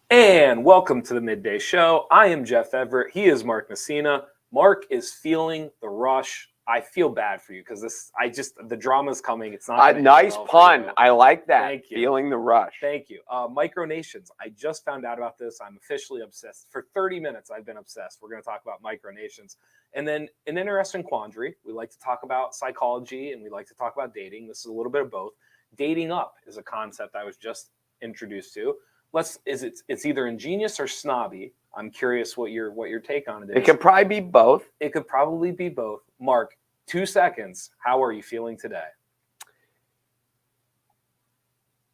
And welcome to the Midday Show. I am Jeff Everett. He is Mark Messina. Mark is feeling the rush. I feel bad for you because the drama's coming. It's not gonna nice end well pun. I like that. Thank you. Feeling the rush. Thank you. Micronations. I just found out about this. I'm officially obsessed. For 30 minutes, I've been obsessed. We're going to talk about micronations. And then an interesting quandary. We like to talk about psychology and we like to talk about dating. This is a little bit of both. Dating up is a concept I was just introduced to. It's either ingenious or snobby. I'm curious what your take on it is. It could probably be both. It could probably be both. Mark, 2 seconds. How are you feeling today?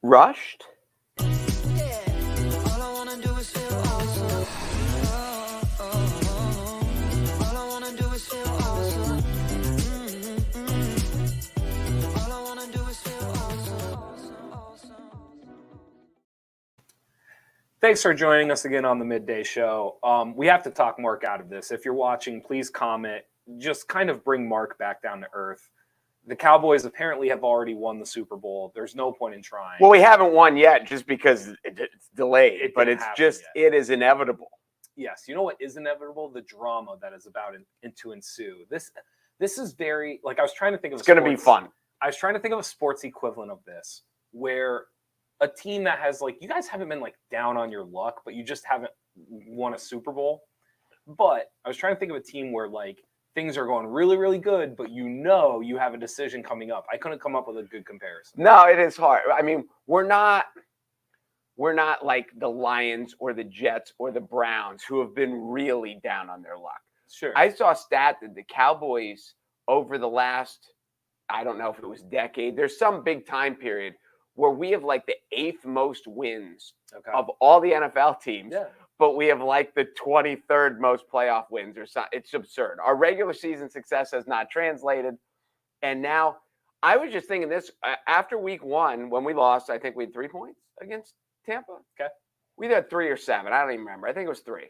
Rushed? Thanks for joining us again on the Midday Show. We have to talk Mark out of this. If you're watching, please comment. Just kind of bring Mark back down to earth. The Cowboys apparently have already won the Super Bowl. There's no point in trying. Well, we haven't won yet just because it's delayed, but it's just, yet. It is inevitable. Yes. You know what is inevitable? The drama that is about to ensue. This is very, like, I was trying to think of It's going to be fun. I was trying to think of a sports equivalent of this where a team that has, like, you guys haven't been, like, down on your luck, but you just haven't won a Super Bowl. But I was trying to think of a team where, like, things are going really, really good, but you know you have a decision coming up. I couldn't come up with a good comparison. No, it is hard. I mean, we're not like the Lions or the Jets or the Browns who have been really down on their luck. Sure. I saw a stat that the Cowboys over the last, I don't know if it was decade, there's some big time period where we have like the 8th most wins of all the NFL teams. Yeah. But we have like the 23rd most playoff wins or something. It's absurd. Our regular season success has not translated. And now I was just thinking this after week 1, when we lost, I think we had 3 points against Tampa. Okay. We had 3 or 7. I don't even remember. I think it was 3.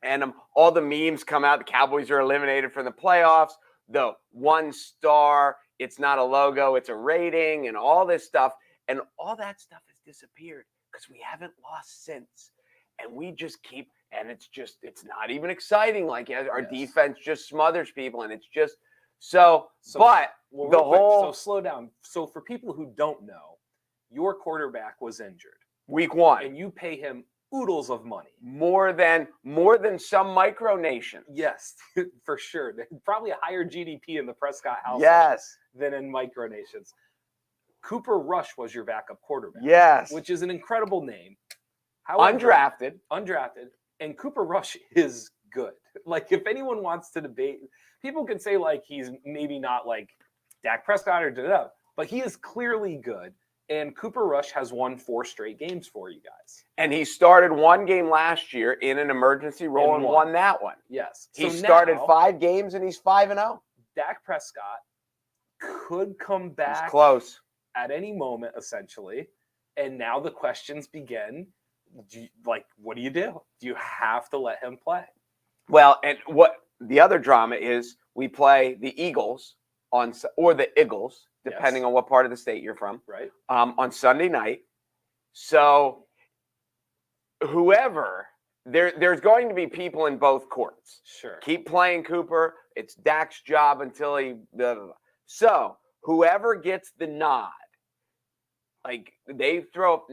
And all the memes come out. The Cowboys are eliminated from the playoffs. The 1 star, it's not a logo, it's a rating and all this stuff. And all that stuff has disappeared because we haven't lost since. And we just keep, and it's not even exciting. Like our defense just smothers people, and it's just so but well, the whole. So slow down. So for people who don't know, your quarterback was injured week 1, and you pay him oodles of money, more than some micronations. Yes, for sure. Probably a higher GDP in the Prescott household. Yes. Than in micronations. Cooper Rush was your backup quarterback. Yes, which is an incredible name. However, undrafted, and Cooper Rush is good. Like, if anyone wants to debate, people can say, like, he's maybe not like Dak Prescott or da-da, but he is clearly good. And Cooper Rush has won 4 straight games for you guys. And he started 1 game last year in an emergency role and won that one. Yes. He started 5 games and he's 5-0. Dak Prescott could come back. He's close. At any moment, essentially. And now the questions begin. What do you do? Do you have to let him play? Well, and what the other drama is, we play the Eagles or the Eagles, depending on what part of the state you're from, right? On Sunday night. So whoever, there's going to be people in both courts. Sure. Keep playing Cooper. It's Dak's job until he. So whoever gets the nod. Like they throw,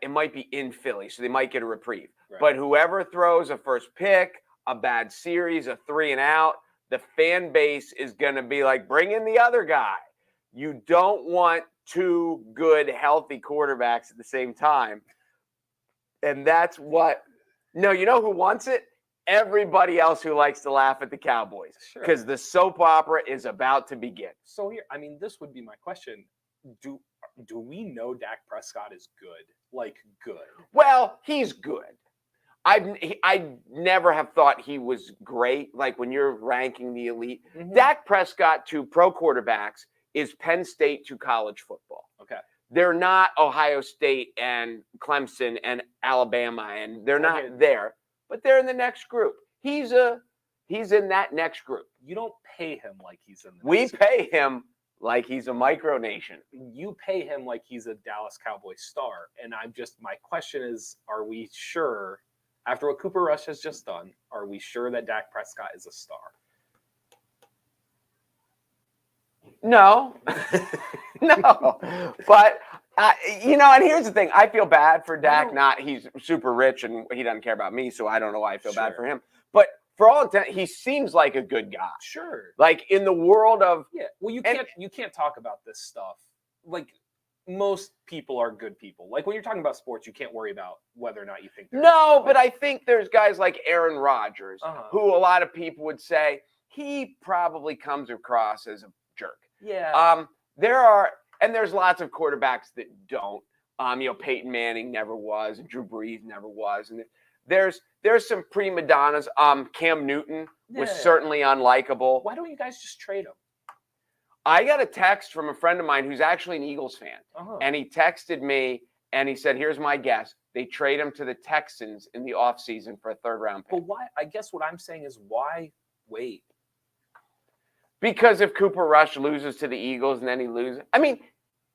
it might be in Philly, so they might get a reprieve. Right. But whoever throws a first pick, a bad series, a 3 and out, the fan base is going to be like, bring in the other guy. You don't want 2 good, healthy quarterbacks at the same time. And that's what, no, you know who wants it? Everybody else who likes to laugh at the Cowboys. Because the soap opera is about to begin. So here, I mean, this would be my question. Do we know Dak Prescott is good? Like, good? Well, he's good. I never have thought he was great. Like when you're ranking the elite, Dak Prescott to pro quarterbacks is Penn State to college football. Okay. They're not Ohio State and Clemson and Alabama, and they're not there, but they're in the next group. He's in that next group. You don't pay him like he's in the next group. We pay him like he's a micronation. You pay him like he's a Dallas Cowboys star. And my question is, are we sure, after what Cooper Rush has just done, are we sure that Dak Prescott is a star? No, no. But, and here's the thing. I feel bad for Dak. He's super rich and he doesn't care about me, so I don't know why I feel bad for him. But for all intent, he seems like a good guy. Sure. Like in the world of well, you can't talk about this stuff. Like most people are good people. Like when you're talking about sports, you can't worry about whether or not you think they're but I think there's guys like Aaron Rodgers who a lot of people would say he probably comes across as a jerk. Yeah. There's lots of quarterbacks that don't. Peyton Manning never was, and Drew Brees never was, and there's some prima donnas. Cam Newton was certainly unlikable. Why don't you guys just trade him? I got a text from a friend of mine who's actually an Eagles fan, and he texted me and he said, "Here's my guess: they trade him to the Texans in the offseason for a third-round pick." But why? I guess what I'm saying is, why wait? Because if Cooper Rush loses to the Eagles and then he loses, I mean,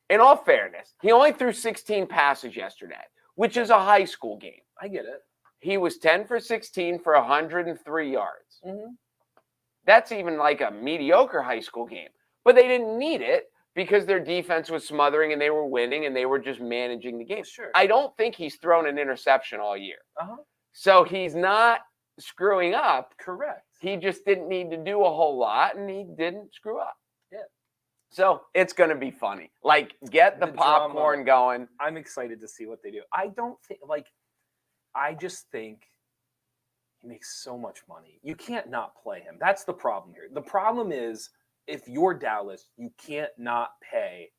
in all fairness, he only threw 16 passes yesterday, which is a high school game. I get it. He was 10 for 16 for 103 yards. Mm-hmm. That's even like a mediocre high school game. But they didn't need it because their defense was smothering and they were winning and they were just managing the game. Sure. I don't think he's thrown an interception all year. Uh-huh. So he's not screwing up. Correct. He just didn't need to do a whole lot, and he didn't screw up. Yeah. So it's going to be funny. Like, get the popcorn going. I'm excited to see what they do. I just think he makes so much money. You can't not play him. That's the problem here. The problem is, if you're Dallas, you can't not play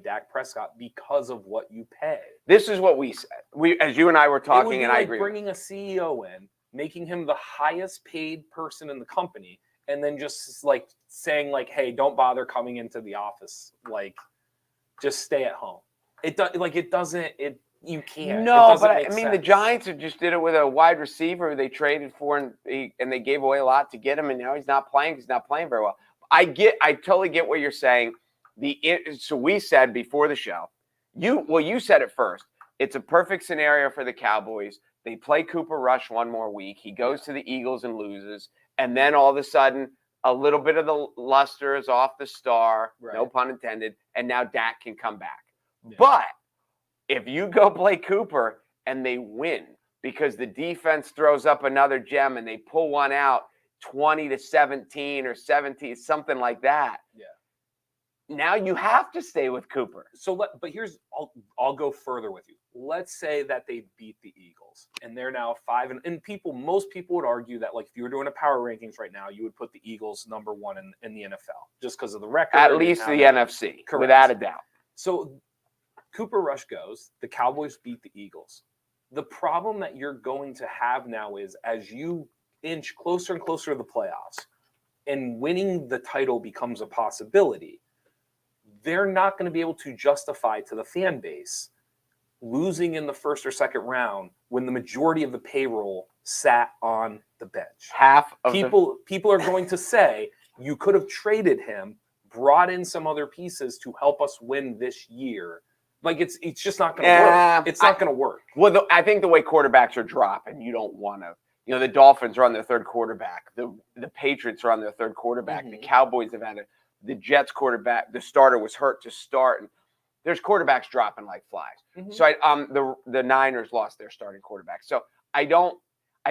Dak Prescott because of what you pay. This is what we said. As you and I were talking, and I agree. Bringing a CEO in, making him the highest paid person in the company, and then just like saying like, "Hey, don't bother coming into the office. Like, just stay at home." You can't. No, but I mean, the Giants just did it with a wide receiver they traded for, and they gave away a lot to get him, and now he's not playing. He's not playing very well. I totally get what you're saying. So we said before the show, you said it first. It's a perfect scenario for the Cowboys. They play Cooper Rush one more week. He goes to the Eagles and loses, and then all of a sudden, a little bit of the luster is off the star, no pun intended, and now Dak can come back. Yeah. But if you go play Cooper and they win because the defense throws up another gem and they pull one out 20-17 or 17, something like that. Yeah. Now you have to stay with Cooper. But I'll go further with you. Let's say that they beat the Eagles and they're now 5 and most people would argue that like if you were doing a power rankings right now, you would put the Eagles number 1 in the NFL just because of the record. At least the NFC, correct. Without a doubt. So Cooper Rush goes, the Cowboys beat the Eagles. The problem that you're going to have now is as you inch closer and closer to the playoffs and winning the title becomes a possibility, they're not going to be able to justify to the fan base losing in the first or second round when the majority of the payroll sat on the bench. Half of people are going to say you could have traded him, brought in some other pieces to help us win this year. Like it's just not going to work. It's not going to work. Well, I think the way quarterbacks are dropping, you don't want to. The Dolphins are on their third quarterback. The Patriots are on their third quarterback. Mm-hmm. The Cowboys have had the Jets quarterback. The starter was hurt to start, and there's quarterbacks dropping like flies. Mm-hmm. So the Niners lost their starting quarterback. So I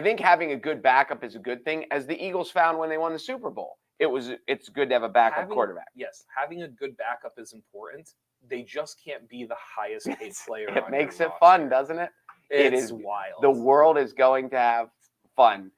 think having a good backup is a good thing, as the Eagles found when they won the Super Bowl. It's good to have a backup quarterback. Yes, having a good backup is important. They just can't be the highest paid player. It makes it fun, doesn't it? It is wild. The world is going to have fun.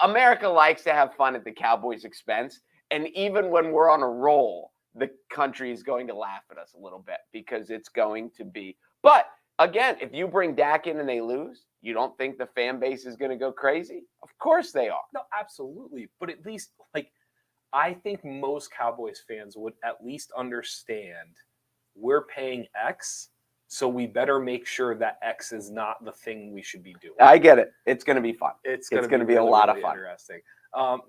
America likes to have fun at the Cowboys' expense, and even when we're on a roll, the country is going to laugh at us a little bit because it's going to be. But again, if you bring Dak in and they lose, you don't think the fan base is going to go crazy? Of course they are. No, absolutely. But at least, I think most Cowboys fans would at least understand we're paying X, so we better make sure that X is not the thing we should be doing. I get it. It's going to be fun. It's going to be a lot of fun. Interesting.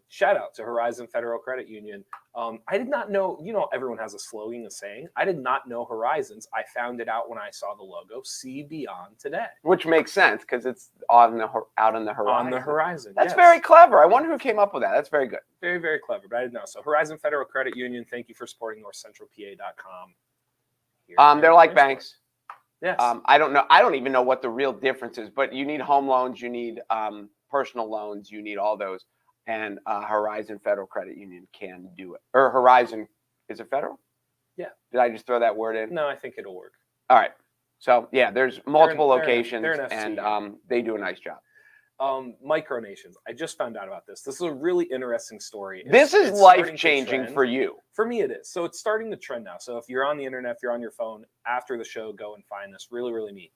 Shout out to Horizon Federal Credit Union. I did not know, everyone has a slogan, a saying. I did not know Horizons. I found it out when I saw the logo, See Beyond Today. Which makes sense because it's out on the horizon. On the horizon. That's yes. very clever. I wonder who came up with that. That's very good. Very, very clever, but I didn't know. So Horizon Federal Credit Union, thank you for supporting NorthcentralPA.com. They're like banks. Yes. I don't know. I don't even know what the real difference is, but you need home loans, you need personal loans, you need all those. And Horizon Federal Credit Union can do it. Or Horizon, is it federal? Yeah. Did I just throw that word in? No, I think it'll work. All right. So yeah, there's multiple locations, they're an and FC. they do a nice job. Micronations. I just found out about this. This is a really interesting story. This is life-changing for you. For me, it is. So it's starting to trend now. So if you're on the internet, if you're on your phone, after the show, go and find this. Really, really neat.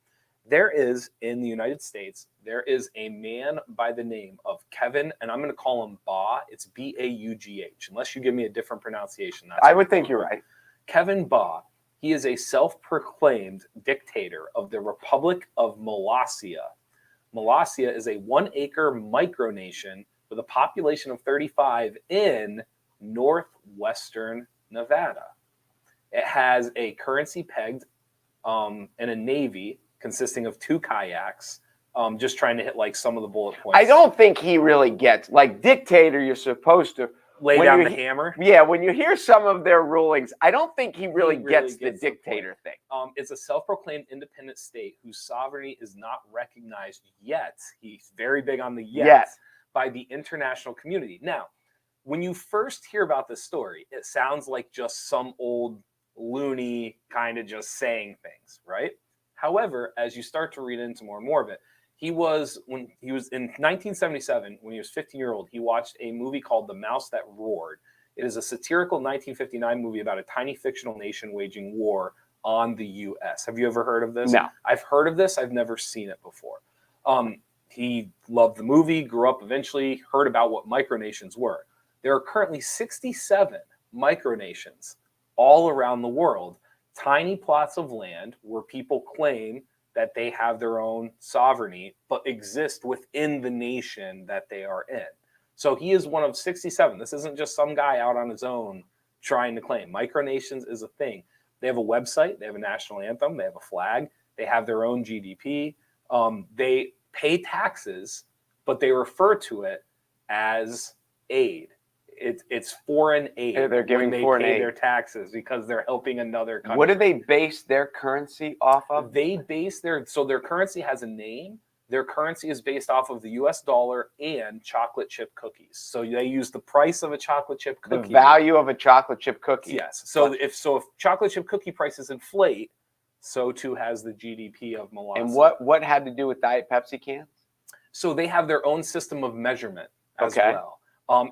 There is, in the United States, there is a man by the name of Kevin, and I'm going to call him Baugh. It's B-A-U-G-H, unless you give me a different pronunciation. I would think you're right. Kevin Baugh. He is a self-proclaimed dictator of the Republic of Molossia. Molossia is a 1-acre micronation with a population of 35 in northwestern Nevada. It has a currency pegged and a navy consisting of 2 kayaks, just trying to hit like some of the bullet points. I don't think he really gets, like dictator, you're supposed to lay down the hammer. Yeah, when you hear some of their rulings, I don't think he really gets the dictator thing. It's a self-proclaimed independent state whose sovereignty is not recognized yet. He's very big on the yet by the international community. Now, when you first hear about this story, it sounds like just some old loony kind of just saying things, right? However, as you start to read into more and more of it, when he was in 1977, when he was 15-year-old, he watched a movie called The Mouse That Roared. It is a satirical 1959 movie about a tiny fictional nation waging war on the U.S. Have you ever heard of this? No. I've heard of this. I've never seen it before. He loved the movie, grew up eventually, heard about what micronations were. There are currently 67 micronations all around the world, tiny plots of land where people claim that they have their own sovereignty, but exist within the nation that they are in. So he is one of 67. This isn't just some guy out on his own trying to claim. Micronations is a thing. They have a website, they have a national anthem, they have a flag, they have their own GDP. They pay taxes, but they refer to it as aid. It's foreign aid. They're giving foreign aid. Their taxes because they're helping another country. What do they base their currency off of? They base their currency has a name. Their currency is based off of the US dollar and chocolate chip cookies. So they use the price of a chocolate chip cookie. The value of a chocolate chip cookie. Yes. So if chocolate chip cookie prices inflate, so too has the GDP of Molossia. And what had to do with Diet Pepsi cans? So they have their own system of measurement as well.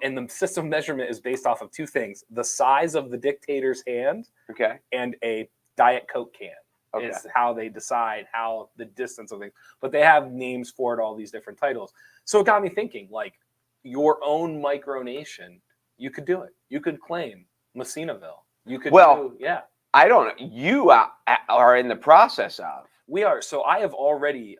And the system of measurement is based off of 2 things: the size of the dictator's hand, and a Diet Coke can. Is how they decide how the distance of things. But they have names for it, all these different titles. So it got me thinking, like, your own micronation, you could do it. You could claim Messinaville. You could I don't know. You are in the process of. We are. So I have already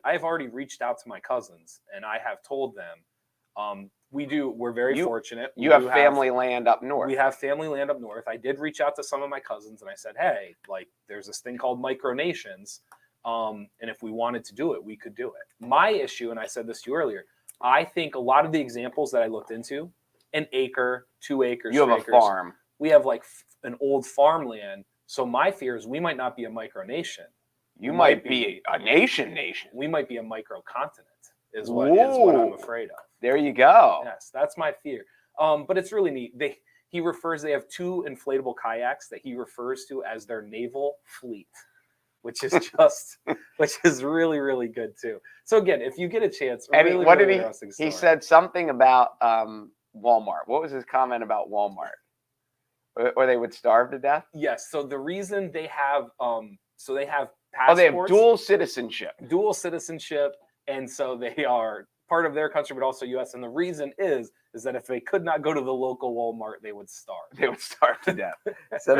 reached out to my cousins, and I have told them, we're very fortunate. You have family land up north. We have family land up north. I did reach out to some of my cousins and I said, hey, like, there's this thing called micronations. And if we wanted to do it, we could do it. My issue, and I said this to you earlier, I think a lot of the examples that I looked into, 1 acre, 2 acres, you have 3 acres, a farm. We have like an old farmland. So my fear is we might not be a micronation. You might be a nation. We might be a microcontinent is what I'm afraid of. There you go. Yes, that's my fear. But it's really neat. They have 2 inflatable kayaks that he refers to as their naval fleet, which is really, really good too. So again, if you get a chance, he said something about Walmart. What was his comment about Walmart? Or they would starve to death? Yes. So the reason they have passports. Oh, they have dual citizenship. And so they are part of their country, but also U.S. And the reason is that if they could not go to the local Walmart, they would starve. They would starve to death. So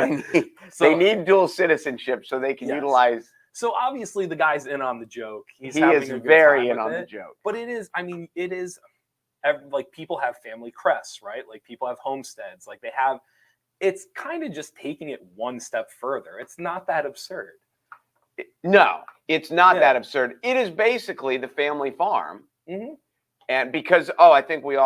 they need dual citizenship so they can utilize. So obviously the guy's in on the joke. He is very in on the joke. But it is like people have family crests, right? Like people have homesteads, like they have. It's kind of just taking it one step further. It's not that absurd. No, it's not Yeah. that absurd. It is basically the family farm. Mhm. And because, I think we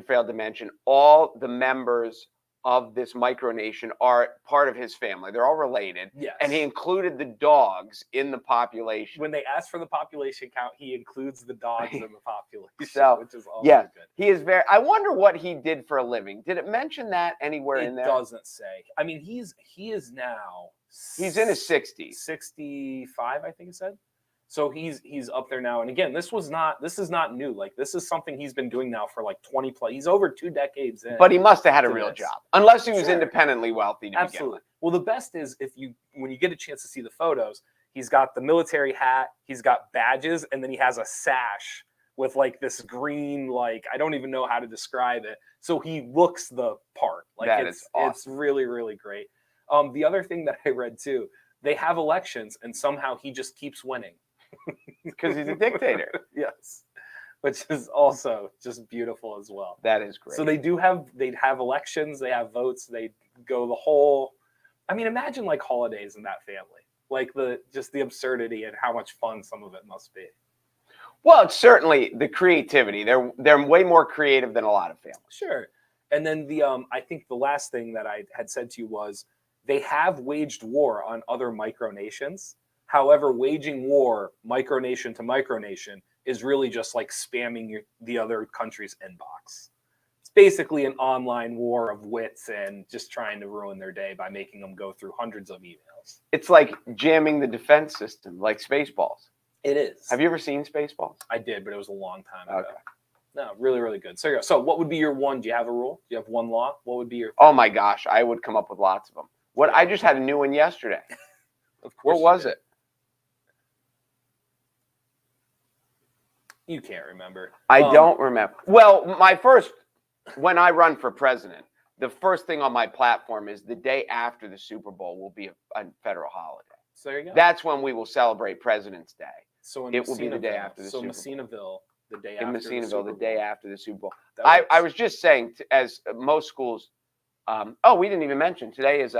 failed to mention all the members of this micronation are part of his family. They're all related. Yes. And he included the dogs in the population. When they ask for the population count, he includes the dogs in the population, So, which is also yeah, good. he is I wonder what he did for a living. Did it mention that anywhere in there? It doesn't say. I mean, he is now. He's in his 60s. 65, I think it said. So he's up there now. And again, this is not new. Like this is something he's been doing now for like 20 plus. He's over 2 decades in. But he must have had a real this. job, unless he was Sure. independently wealthy to begin Absolutely. with. Well, the best is when you get a chance to see the photos, he's got the military hat, he's got badges, and then he has a sash with like this green, like I don't even know how to describe it. So he looks the part. Like That is awesome. It's really, really great. The other thing that I read too, they have elections and somehow he just keeps winning. Because he's a dictator. Yes. Which is also just beautiful as well. That is great. So they'd have elections, they have votes, they go the whole. I mean, imagine like holidays in that family, like the absurdity and how much fun some of it must be. Well, it's certainly the creativity. They're way more creative than a lot of families. Sure. And then I think the last thing that I had said to you was they have waged war on other micronations. However, waging war micronation to micronation is really just like spamming the other country's inbox. It's basically an online war of wits and just trying to ruin their day by making them go through hundreds of emails. It's like jamming the defense system, like Spaceballs. It is. Have you ever seen Spaceballs? I did, but it was a long time ago. Okay. No, really, really good. So what would be your one? Do you have a rule? Do you have one law? What would be your? Oh my gosh, I would come up with lots of them. I just had a new one yesterday. Of course. What was it? You can't remember. I don't remember. Well, when I run for president, the first thing on my platform is the day after the Super Bowl will be a federal holiday. So there you go. That's when we will celebrate President's Day. So it will be the day after the Super Bowl. So Massinaville, the day in after Massinaville, the day after the Super Bowl. I was just saying, as most schools, we didn't even mention today is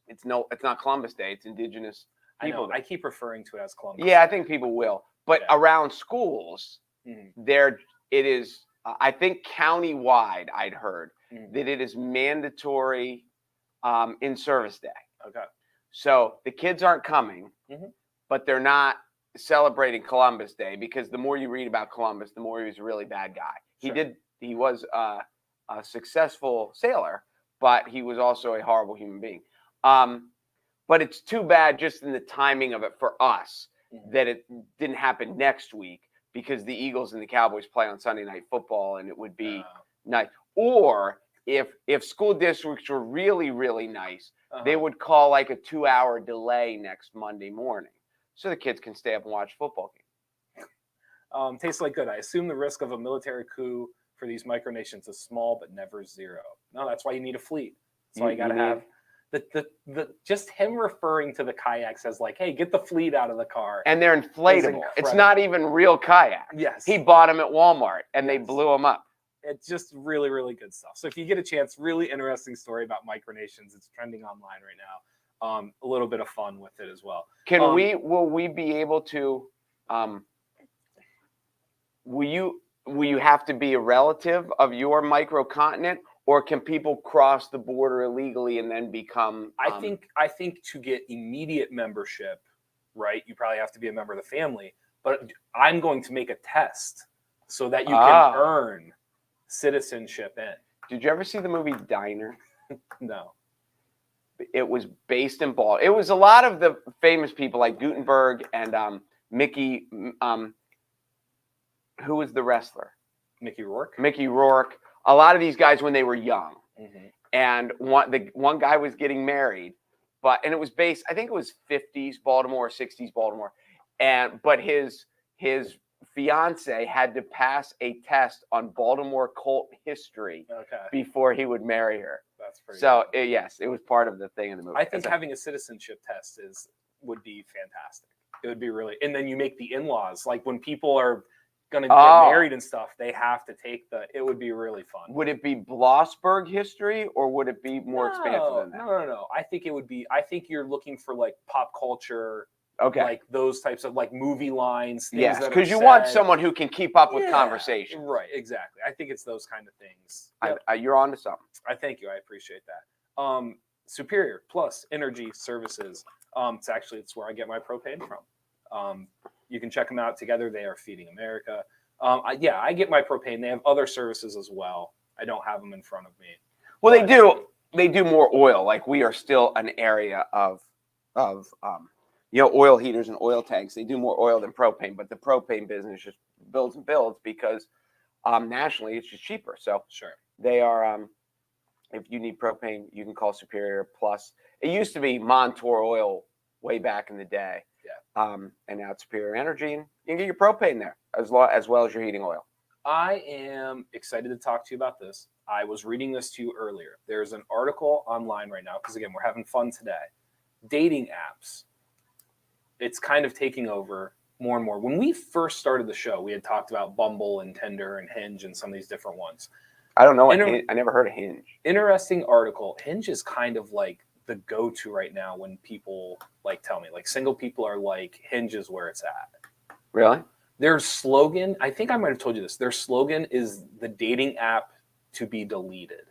it's not Columbus Day. It's Indigenous People Day. I keep referring to it as Columbus. Yeah, I think people will. But around schools, it is. I think countywide, I'd heard that it is mandatory in Service Day. Okay. So the kids aren't coming, but they're not celebrating Columbus Day because the more you read about Columbus, the more he was a really bad guy. Sure. He was a successful sailor, but he was also a horrible human being. But it's too bad just in the timing of it for us that it didn't happen next week because the Eagles and the Cowboys play on Sunday Night Football, and it would be nice. Or if school districts were really, really nice, they would call like a 2-hour delay next Monday morning so the kids can stay up and watch a football game. Tastes like good. I assume the risk of a military coup for these micronations is small, but never zero. No, that's why you need a fleet. That's why you got to have the just him referring to the kayaks as like, hey, get the fleet out of the car. And they're inflatable. It's not even real kayaks. Yes. He bought them at Walmart and they blew them up. It's just really, really good stuff. So if you get a chance, really interesting story about micronations. It's trending online right now. A little bit of fun with it as well. Will we be able to, will you have to be a relative of your microcontinent, or can people cross the border illegally and then become? I think to get immediate membership, right, you probably have to be a member of the family. But I'm going to make a test so that you can earn citizenship in. Did you ever see the movie Diner? No. It was based in Baltimore. It was a lot of the famous people like Gutenberg and Mickey. Who was the wrestler? Mickey Rourke. Mickey Rourke. A lot of these guys when they were young, and one guy was getting married, and it was based. I think it was 50s Baltimore, 60s Baltimore, but his fiance had to pass a test on Baltimore Colt history before he would marry her. That's pretty. So yes, it was part of the thing in the movie. I think having a citizenship test would be fantastic. It would be really, and then you make the in-laws like when people are gonna get married and stuff, they have to take it would be really fun. Would it be Blossberg history, or would it be more expansive than that? No. I think you're looking for like pop culture, Okay. like those types of like movie lines, things Yes, that because you said. want someone who can keep up with conversation. Right, exactly. I think it's those kind of things. Yep. You're on to something. I thank you. I appreciate that. Superior Plus Energy Services. It's where I get my propane from. You can check them out together. They are feeding America. I get my propane. They have other services as well. I don't have them in front of me. Well, they do. They do more oil. Like we are still an area of oil heaters and oil tanks. They do more oil than propane, but the propane business just builds and builds because nationally it's just cheaper. So sure, they are. If you need propane, you can call Superior Plus. It used to be Montour Oil way back in the day. Yeah. And now it's Superior Energy, and you can get your propane there as well as your heating oil. I am excited to talk to you about this. I was reading this to you earlier. There's an article online right now, because again, we're having fun today. Dating apps. It's kind of taking over more and more. When we first started the show, we had talked about Bumble and Tinder and Hinge and some of these different ones. I don't know. I never heard of Hinge. Interesting article. Hinge is kind of like the go-to right now when people like tell me, like single people are like, Hinge is where it's at. Really? Their slogan, I think I might have told you this. Their slogan is the dating app to be deleted.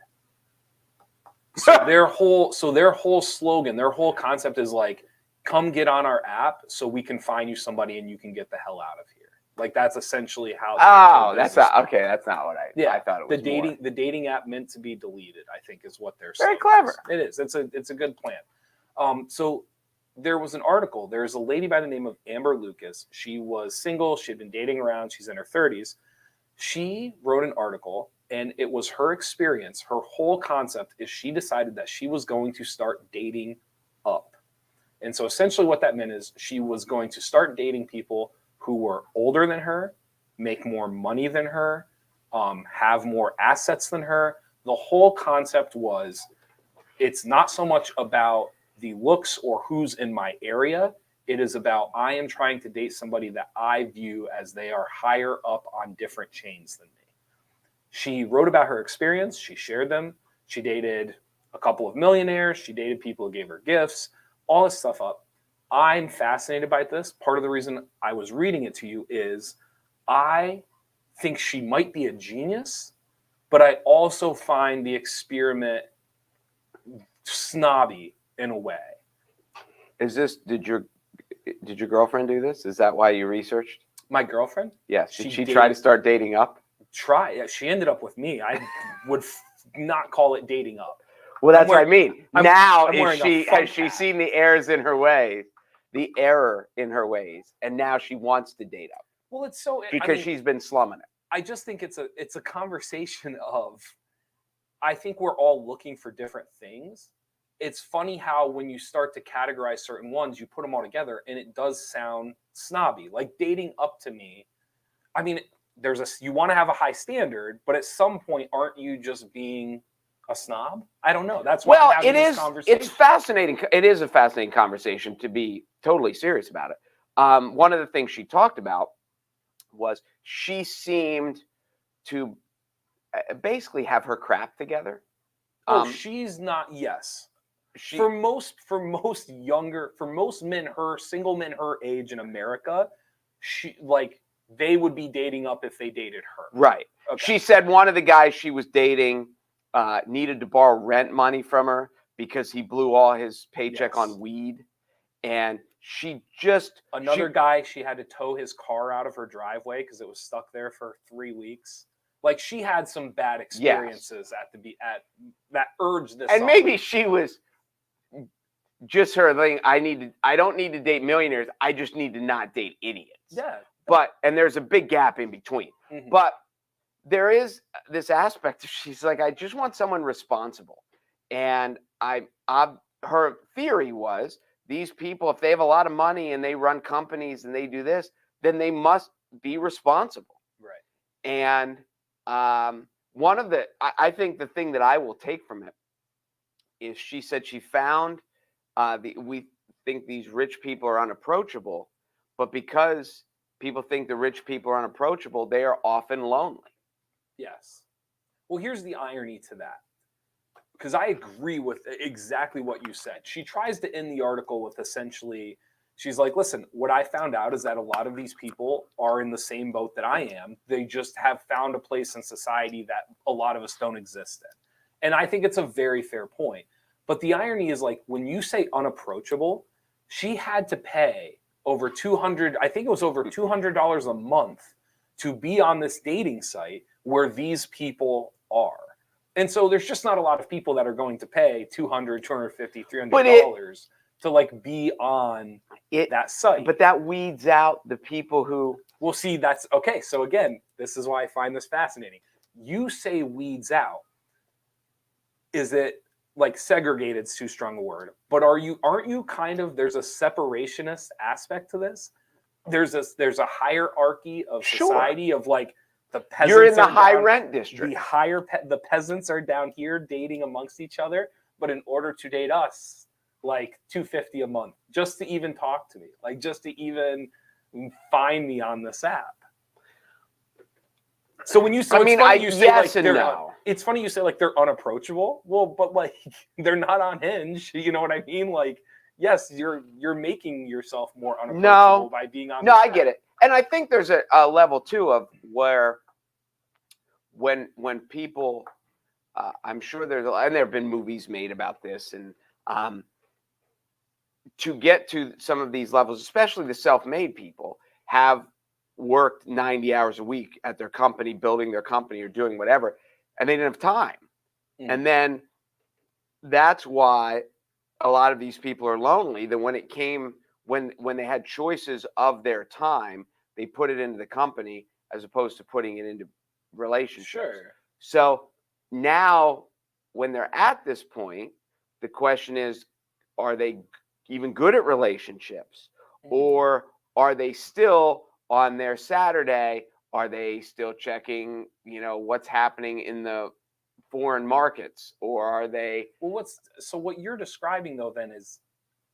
So their whole slogan, their whole concept is like, come get on our app so we can find you somebody and you can get the hell out of here. Like that's essentially how. That's not okay. That's not what I thought it was. The dating app meant to be deleted, I think, is what they're very clever. It is. It's a good plan. So there was an article. There's a lady by the name of Amber Lucas. She was single. She had been dating around. She's in her 30s. She wrote an article, and it was her experience. Her whole concept is she decided that she was going to start dating up. And so essentially what that meant is she was going to start dating people who were older than her, make more money than her, have more assets than her. The whole concept was it's not so much about the looks or who's in my area. It is about I am trying to date somebody that I view as they are higher up on different chains than me. She wrote about her experience. She shared them. She dated a couple of millionaires. She dated people who gave her gifts, all this stuff up. I'm fascinated by this. Part of the reason I was reading it to you is I think she might be a genius, but I also find the experiment snobby in a way. Did your girlfriend do this? Is that why you researched? My girlfriend? Yes. Did she try to start dating up? Yeah, she ended up with me. I would not call it dating up. Well, that's what I mean. Now, has she seen the errors in her ways, the error in her ways, and now she wants to date up? Well, it's so because she's been slumming it. I just think it's a conversation of, I think we're all looking for different things. It's funny how when you start to categorize certain ones, you put them all together, and it does sound snobby. Like dating up to me, I mean, you want to have a high standard, but at some point, aren't you just being a snob? I don't know. That's why I'm having this conversation. It's fascinating. It is a fascinating conversation, to be totally serious about it. One of the things she talked about was she seemed to basically have her crap together. She's not. Yes. For most men, single men her age in America, they would be dating up if they dated her. Right. Okay. She said one of the guys she was dating needed to borrow rent money from her because he blew all his paycheck on weed. And another guy, she had to tow his car out of her driveway because it was stuck there for 3 weeks. Like she had some bad experiences at that urged this. And maybe she was just her thing. I don't need to date millionaires. I just need to not date idiots. Yeah. And there's a big gap in between. Mm-hmm. But there is this aspect. She's like, I just want someone responsible. And her theory was these people, if they have a lot of money and they run companies and they do this, then they must be responsible. Right. And I think the thing that I will take from it is she said she found we think these rich people are unapproachable, but because people think the rich people are unapproachable, they are often lonely. Yes. Well, here's the irony to that. Because I agree with exactly what you said. She tries to end the article with essentially, she's like, listen, what I found out is that a lot of these people are in the same boat that I am. They just have found a place in society that a lot of us don't exist in. And I think it's a very fair point. But the irony is, like, when you say unapproachable, she had to pay over I think it was over $200 a month to be on this dating site where these people are. And so there's just not a lot of people that are going to pay $200, $250, $300 to like be on that site. But that weeds out the people who... Well, see, that's okay. So again, this is why I find this fascinating. You say weeds out. Is it like segregated's too strong a word? But aren't you kind of, there's a separationist aspect to this? There's a hierarchy of society of like, the peasants. You're in the high rent district. The peasants are down here dating amongst each other, but in order to date us, like $250 a month, just to even talk to me, like just to even find me on this app. So when you say, it's funny you say like they're unapproachable. Well, but like they're not on Hinge. You know what I mean? Like, yes, you're making yourself more unapproachable by being on. No, I get it, and I think there's a level too of where. When people, I'm sure and there have been movies made about this, and to get to some of these levels, especially the self-made people, have worked 90 hours a week at their company, building their company or doing whatever, and they didn't have time. And then that's why a lot of these people are lonely. That when they had choices of their time, they put it into the company as opposed to putting it into relationships. Sure. So now when they're at this point, the question is, are they even good at relationships? Or are they still on their Saturday? Are they still checking, what's happening in the foreign markets? Or are they... Well, what you're describing though then is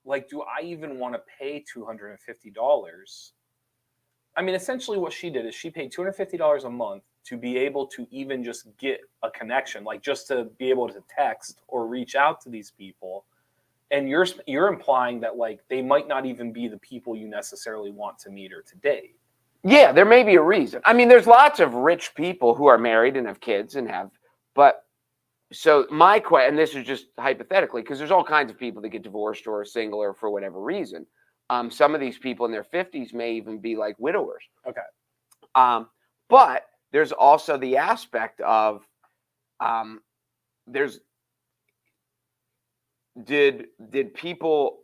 like, do I even want to pay $250? I mean, essentially what she did is she paid $250 a month to be able to even just get a connection, like just to be able to text or reach out to these people. And you're implying that like they might not even be the people you necessarily want to meet or to date. Yeah, there may be a reason. I mean, there's lots of rich people who are married and have kids but so my question, and this is just hypothetically, because there's all kinds of people that get divorced or are single or for whatever reason. Some of these people in their 50s may even be like widowers. Okay. But there's also the aspect of did people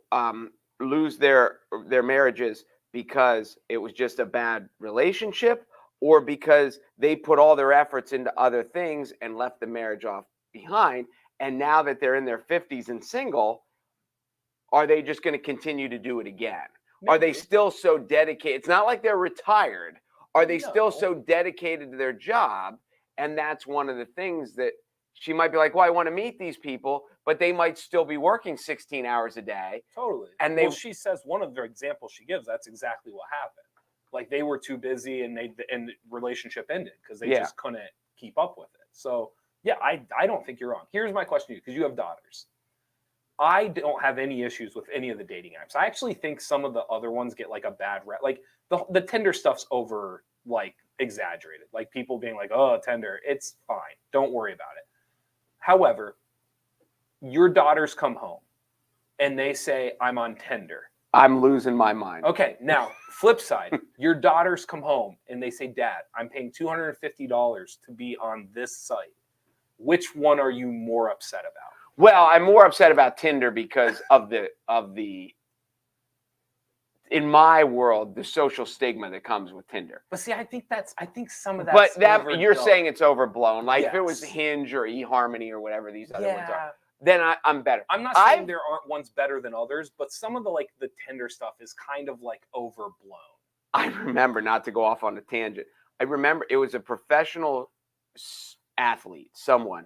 lose their marriages because it was just a bad relationship, or because they put all their efforts into other things and left the marriage off behind, and now that they're in their 50s and single, are they just going to continue to do it again? Maybe. Are they still so dedicated? It's not like they're retired. Are they still so dedicated to their job? And that's one of the things that she might be like, well, I want to meet these people, but they might still be working 16 hours a day. Totally. And she says one of the examples she gives, that's exactly what happened. Like they were too busy and the relationship ended because they just couldn't keep up with it. So yeah, I don't think you're wrong. Here's my question to you, because you have daughters. I don't have any issues with any of the dating apps. I actually think some of the other ones get like a bad rep. Like the Tinder stuff's over, like exaggerated. Like people being like, oh, Tinder, it's fine. Don't worry about it. However, your daughters come home and they say, I'm on Tinder. I'm losing my mind. Okay, now flip side, your daughters come home and they say, Dad, I'm paying $250 to be on this site. Which one are you more upset about? Well, I'm more upset about Tinder because of the in my world, the social stigma that comes with Tinder. But see, I think some of that. But you're saying it's overblown. Like if it was Hinge or eHarmony or whatever these other ones are, then I'm better. I'm not saying there aren't ones better than others, but some of the Tinder stuff is kind of like overblown. I remember, not to go off on a tangent, I remember it was a professional athlete, someone,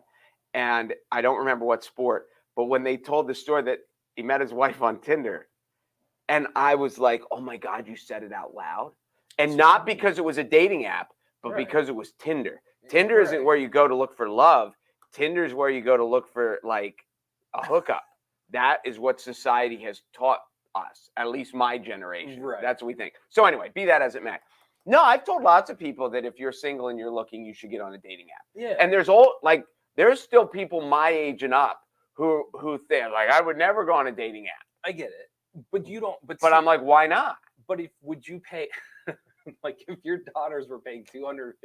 and I don't remember what sport, but when they told the story that he met his wife on Tinder, and I was like, oh my God, you said it out loud. And not because it was a dating app, but Right. because it was Tinder. Tinder isn't Right. where you go to look for love. Tinder is where you go to look for like a hookup. That is what society has taught us, at least my generation. Right. That's what we think. So anyway, be that as it may. No, I've told lots of people that if you're single and you're looking, you should get on a dating app. Yeah. And there's still people my age and up who think like I would never go on a dating app. I get it, but you don't. But I'm like, why not? But would you pay? Like if your daughters were paying $250,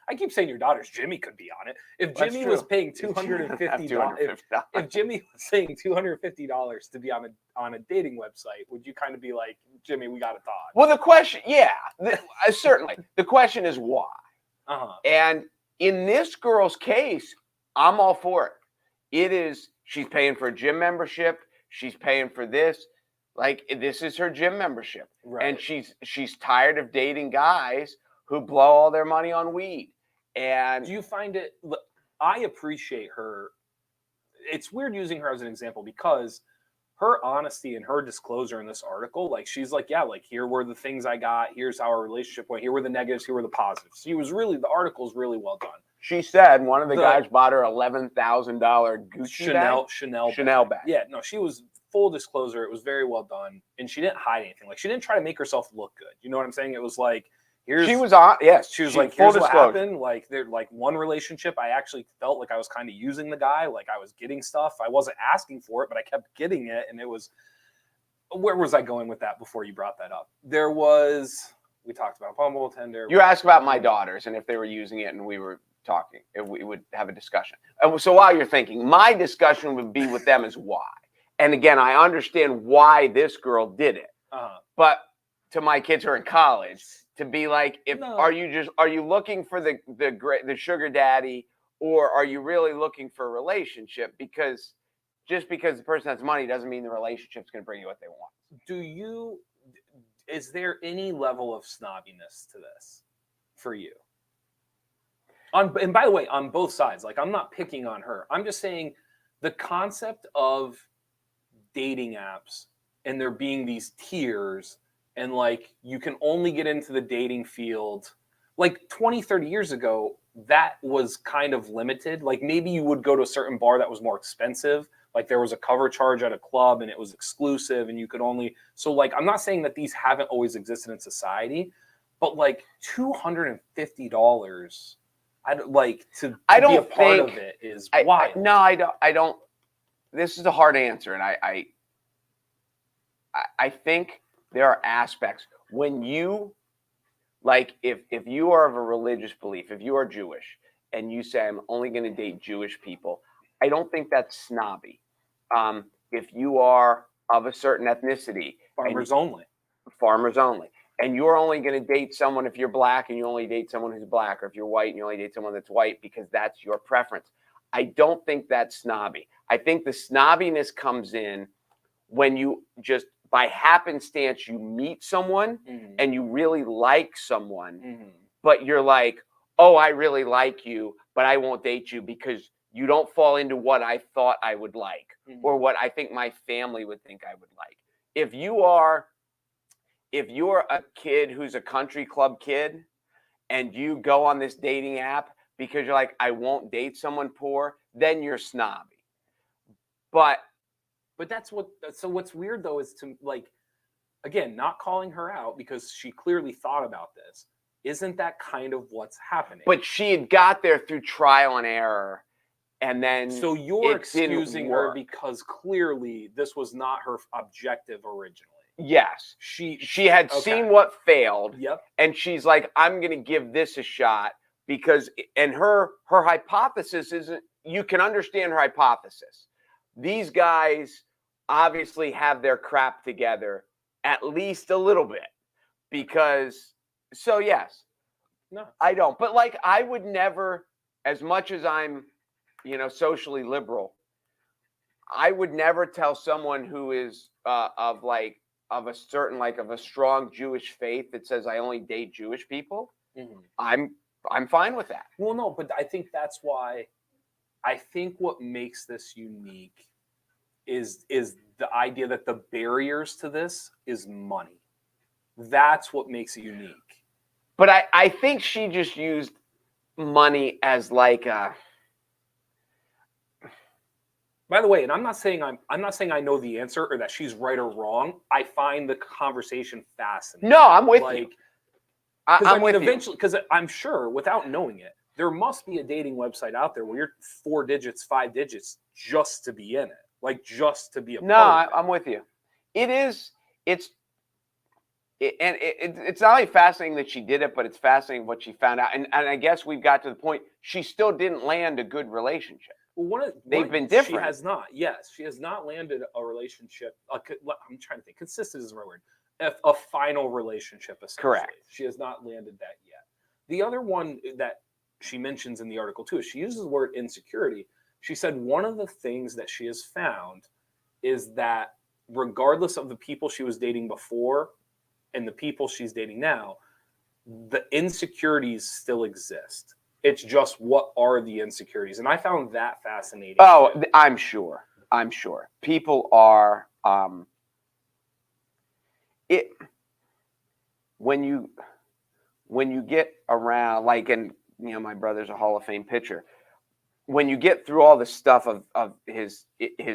I keep saying your daughters. Jimmy could be on it. If Jimmy was paying $250, if Jimmy was saying $250 to be on a dating website, would you kind of be like, Jimmy, we got to talk? Well, the question, certainly. The question is why. And in this girl's case, I'm all for it. She's paying for a gym membership. She's paying for this. Like this is her gym membership, right. And she's tired of dating guys who blow all their money on weed. And do you find it? I appreciate her. It's weird using her as an example because her honesty and her disclosure in this article, like she's like, yeah, like here were the things I got. Here's how our relationship went. Here were the negatives. Here were the positives. The article's really well done. She said one of the guys bought her $11,000 Gucci Chanel bag. Yeah, no, she was. Full disclosure, it was very well done, and she didn't hide anything. Like she didn't try to make herself look good. You know what I'm saying? It was like, she was on. Yes, she was like, here's what happened. Like one relationship, I actually felt like I was kind of using the guy. Like I was getting stuff. I wasn't asking for it, but I kept getting it, and it was. Where was I going with that before you brought that up? We talked about Bumble, Tinder. You asked about my daughters and if they were using it, and we were talking. We would have a discussion. So while you're thinking, my discussion would be with them is why. And again, I understand why this girl did it, but to my kids who are in college, to be like, are you looking for the sugar daddy, or are you really looking for a relationship? Because just because the person has money doesn't mean the relationship's going to bring you what they want. Is there any level of snobbiness to this for you? And by the way, on both sides, like I'm not picking on her. I'm just saying the concept of dating apps and there being these tiers and like you can only get into the dating field like 20-30 years ago, that was kind of limited. Like maybe you would go to a certain bar that was more expensive, like there was a cover charge at a club and it was exclusive and you could only, so like I'm not saying that these haven't always existed in society, but like $250 to be a part of it is wild. No, I don't. This is a hard answer, and I think there are aspects when you like if you are of a religious belief, if you are Jewish and you say I'm only going to date Jewish people, I don't think that's snobby. If you are of a certain ethnicity, farmers only, and you're only going to date someone if you're black and you only date someone who's black, or if you're white and you only date someone that's white because that's your preference. I don't think that's snobby. I think the snobbiness comes in when you just by happenstance you meet someone and you really like someone, but you're like, oh, I really like you, but I won't date you because you don't fall into what I thought I would like or what I think my family would think I would like. If you're a kid who's a country club kid and you go on this dating app because you're like, I won't date someone poor, then you're snobby. But what's weird though is to like, again, not calling her out because she clearly thought about this. Isn't that kind of what's happening? But she had got there through trial and error. And then so you're excusing her because clearly this was not her objective originally. Yes. She had seen what failed. Yep. And she's like, I'm going to give this a shot because, and her hypothesis isn't, you can understand her hypothesis. These guys obviously have their crap together at least a little bit because, so yes, no, I don't. But like, I would never, as much as I'm, socially liberal, I would never tell someone who is of a strong Jewish faith that says I only date Jewish people. I'm fine with that. Well, no, but I think that's why. I think what makes this unique is the idea that the barriers to this is money. That's what makes it unique. But I think she just used money as like a. By the way, and I'm not saying I know the answer or that she's right or wrong. I find the conversation fascinating. No, I'm with you. Because I'm with eventually, because I'm sure without knowing it, there must be a dating website out there where you're 4 digits, 5 digits just to be in it, like just to be a part of it. I'm with you. It is. It's not only fascinating that she did it, but it's fascinating what she found out. And I guess we've got to the point she still didn't land a good relationship. Well, they've been different. She has not. Yes, she has not landed a relationship. I'm trying to think. Consistent is the right word. A final relationship, essentially. Correct. She has not landed that yet. The other one that she mentions in the article too is she uses the word insecurity. She said one of the things that she has found is that regardless of the people she was dating before and the people she's dating now, the insecurities still exist. It's just what are the insecurities? And I found that fascinating. Oh, too. I'm sure. People are when you get around, like, and my brother's a Hall of Fame pitcher. When you get through all the stuff of his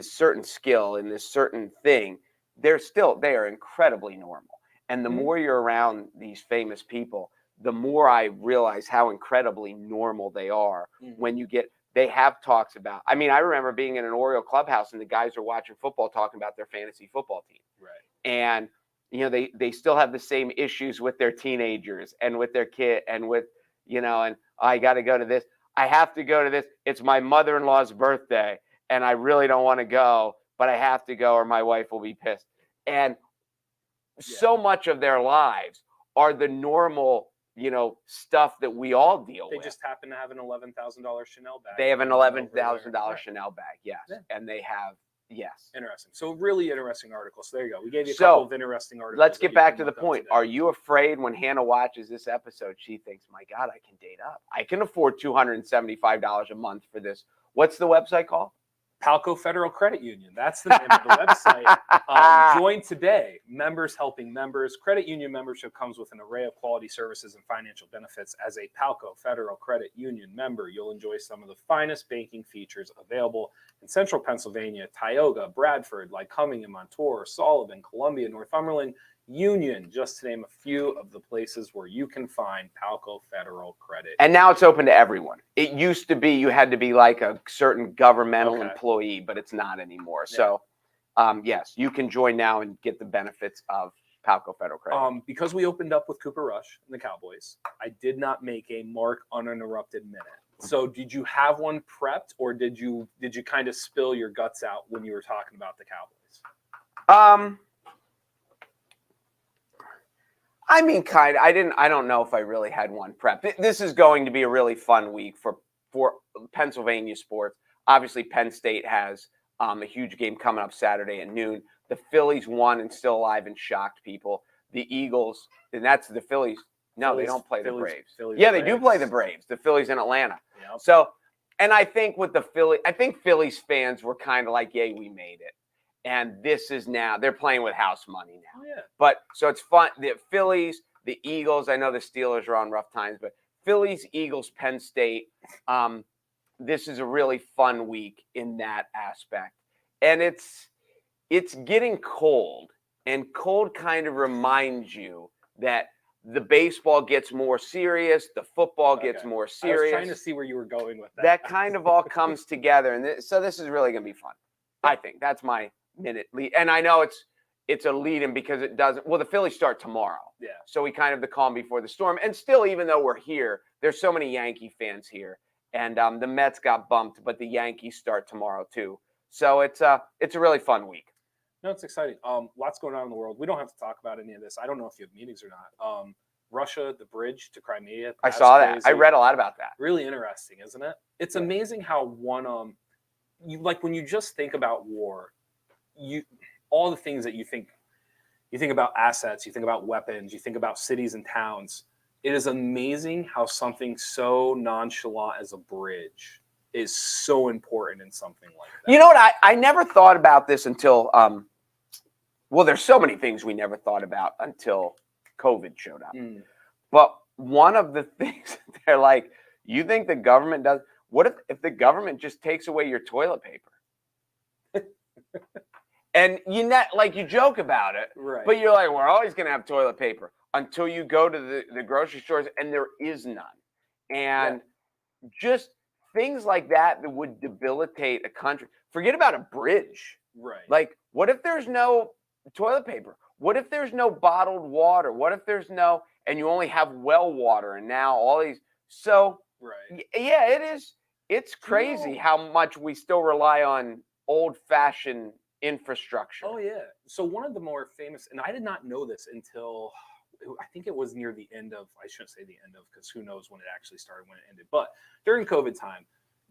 certain skill in this certain thing, they are incredibly normal. And the more you're around these famous people, the more I realize how incredibly normal they are. When they have talks about, I remember being in an Oriole clubhouse and the guys are watching football, talking about their fantasy football team. Right. And, they still have the same issues with their teenagers and with their kid and with, and I got to go to this. I have to go to this. It's my mother-in-law's birthday and I really don't want to go, but I have to go or my wife will be pissed. And so much of their lives are the normal, stuff that we all deal with. They just happen to have an $11,000 Chanel bag. They have an $11,000 Chanel bag, yes. Yeah. And they have, yes. Interesting. So really interesting article. So there you go. We gave you a couple of interesting articles. Let's get back to the point. Are you afraid when Hannah watches this episode, she thinks, my God, I can date up. I can afford $275 a month for this. What's the website called? Palco Federal Credit Union. That's the name of the website. Join today. Members helping members. Credit union membership comes with an array of quality services and financial benefits. As a Palco Federal Credit Union member, you'll enjoy some of the finest banking features available in central Pennsylvania, Tioga, Bradford, Lycoming and Montour, Sullivan, Columbia, Northumberland, Union, just to name a few of the places where you can find Palco Federal Credit. And now it's open to everyone. It used to be you had to be like a certain governmental employee, but it's not anymore. Yeah. So, yes, you can join now and get the benefits of Palco Federal Credit. Because we opened up with Cooper Rush and the Cowboys, I did not make a Mark uninterrupted minute. So did you have one prepped, or did you kind of spill your guts out when you were talking about the Cowboys? Kind of. I don't know if I really had one prep. This is going to be a really fun week for Pennsylvania sports. Obviously, Penn State has a huge game coming up Saturday at noon. The Phillies won and still alive and shocked people. The Eagles, and that's the Phillies. No, they don't play the Braves. They do play the Braves. The Phillies in Atlanta. Yep. So, and I think with the Phillies fans were kind of like, yay, we made it. And this is now, they're playing with house money now. Oh, yeah. But so it's fun. The Phillies, the Eagles, I know the Steelers are on rough times, but Phillies, Eagles, Penn State, this is a really fun week in that aspect. And it's getting cold, and cold kind of reminds you that the baseball gets more serious, the football gets more serious. I was trying to see where you were going with that. That kind of all comes together. And so this is really going to be fun. I think that's my minute lead. And I know it's a lead-in because it doesn't. Well, the Phillies start tomorrow. Yeah. So we kind of the calm before the storm. And still, even though we're here, there's so many Yankee fans here. And the Mets got bumped, but the Yankees start tomorrow too. So it's a really fun week. No, it's exciting. Lots going on in the world. We don't have to talk about any of this. I don't know if you have meetings or not. Russia, the bridge to Crimea. I saw that. Crazy. I read a lot about that. Really interesting, isn't it? It's amazing how one when you just think about war, all the things that you think about assets, you think about weapons, you think about cities and towns. It is amazing how something so nonchalant as a bridge is so important in something like that. You know what? I never thought about this until, there's so many things we never thought about until COVID showed up. Mm. But one of the things they're like, you think the government does? What if the government just takes away your toilet paper? And you joke about it, Right. but you're like, we're always going to have toilet paper until you go to the grocery stores and there is none. And just things like that would debilitate a country. Forget about a bridge. Right. Like, what if there's no toilet paper? What if there's no bottled water? What if there's no, and you only have well water and now all these. So, right. Yeah, it is. It's crazy how much we still rely on old-fashioned infrastructure. Oh, yeah. So one of the more famous, and I did not know this until I think it was near the end of, I shouldn't say the end of, because who knows when it actually started, when it ended. But during COVID time,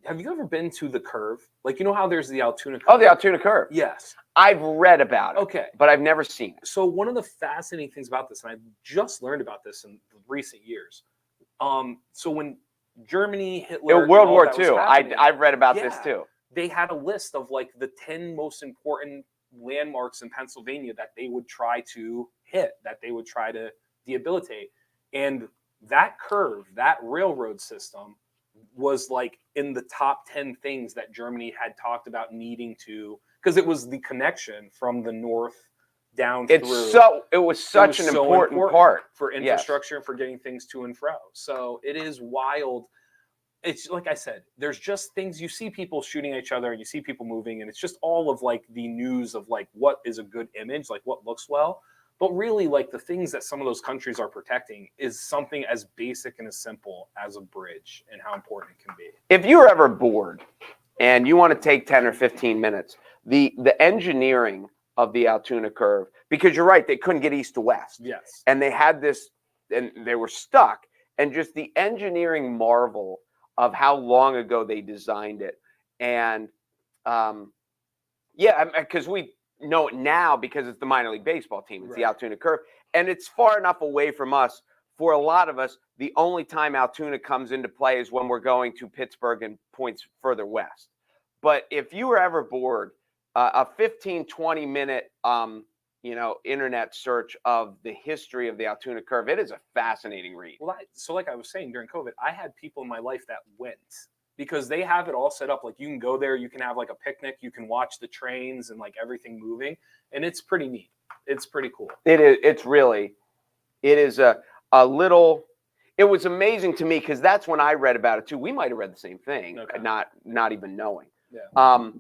have you ever been to the Curve? Like, you know how there's the Altoona Curve? Oh, the Altoona Curve. Yes. I've read about it. Okay. But I've never seen it. So one of the fascinating things about this, and I've just learned about this in recent years. So when Germany, Hitler, World War II, I've read about this too. They had a list of like the 10 most important landmarks in Pennsylvania that they would try to hit, that they would try to debilitate. And that curve, that railroad system was like in the top 10 things that Germany had talked about needing to, because it was the connection from the north down through. It was such an important part for infrastructure and for getting things to and fro. So it is wild. It's like I said, there's just things you see people shooting at each other and you see people moving, and it's just all of like the news of like what is a good image, like what looks well. But really, like the things that some of those countries are protecting is something as basic and as simple as a bridge and how important it can be. If you're ever bored and you want to take 10 or 15 minutes, the engineering of the Altoona Curve, because you're right, they couldn't get east to west. Yes. And they had this, and they were stuck. And just the engineering marvel of how long ago they designed it. And because we know it now because it's the minor league baseball team. It's the Altoona Curve. And it's far enough away from us. For a lot of us, the only time Altoona comes into play is when we're going to Pittsburgh and points further west. But if you were ever bored, a 15, 20-minute internet search of the history of the Altoona Curve, it is a fascinating read. Well, so like I was saying, during COVID, I had people in my life that went because they have it all set up. Like you can go there, you can have like a picnic, you can watch the trains and like everything moving, and it's pretty neat. It's pretty cool. It is. It is a little. It was amazing to me because that's when I read about it too. We might have read the same thing, not even knowing. Yeah.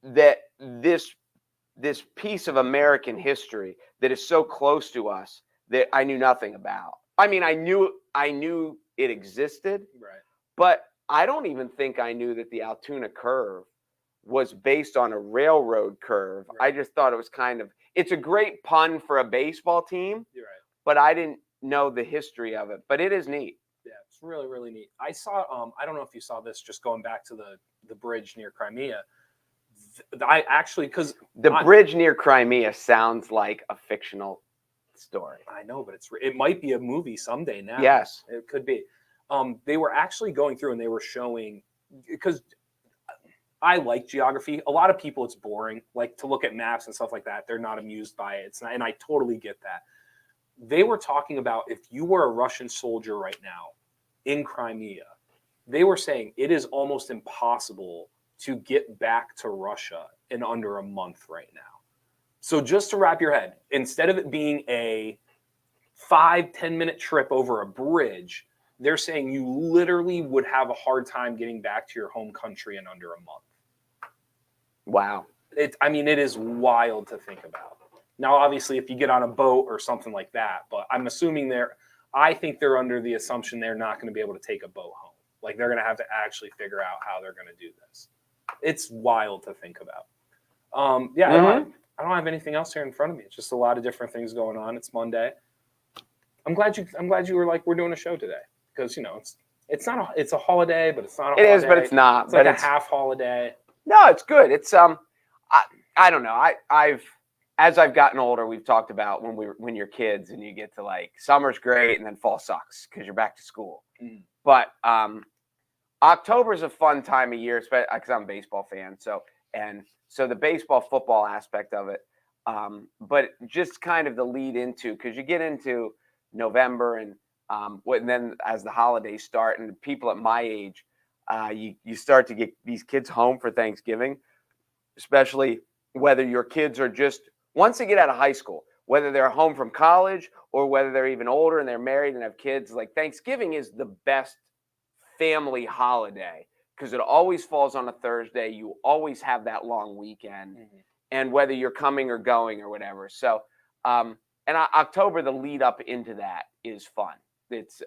That this piece of American history that is so close to us that I knew nothing about. I mean, I knew it existed, right? But I don't even think I knew that the Altoona Curve was based on a railroad curve. Right. I just thought it was it's a great pun for a baseball team. You're right. But I didn't know the history of it. But it is neat. Yeah, it's really, really neat. I saw, I don't know if you saw this, just going back to the bridge near Crimea. Because the bridge near Crimea sounds like a fictional story. I know, but it might be a movie someday now. Yes, it could be. They were actually going through and they were showing, because I like geography. A lot of people, it's boring, like to look at maps and stuff like that. They're not amused by it. And I totally get that. They were talking about if you were a Russian soldier right now in Crimea, they were saying it is almost impossible to get back to Russia in under a month right now. So just to wrap your head, instead of it being a 5-10 minute trip over a bridge, they're saying you literally would have a hard time getting back to your home country in under a month. Wow. It is wild to think about. Now, obviously, if you get on a boat or something like that, but I'm assuming I think they're under the assumption they're not going to be able to take a boat home. Like they're going to have to actually figure out how they're going to do this. It's wild to think about. I don't have anything else here in front of me. It's just a lot of different things going on. It's Monday. I'm glad you were like, we're doing a show today because it's a holiday, but it's not a holiday. It is, but it's not. It's like a half holiday. No, it's good. It's I don't know. As I've gotten older, we've talked about when you're kids and you get to like summer's great and then fall sucks because you're back to school. But October is a fun time of year, especially because I'm a baseball fan. So the baseball football aspect of it, but just kind of the lead into, because you get into November, and then as the holidays start, and people at my age, you start to get these kids home for Thanksgiving, especially whether your kids are just once they get out of high school, whether they're home from college or whether they're even older and they're married and have kids. Like Thanksgiving is the best family holiday because it always falls on a Thursday. You always have that long weekend, and whether you're coming or going or whatever. So, and October, the lead up into that is fun. It's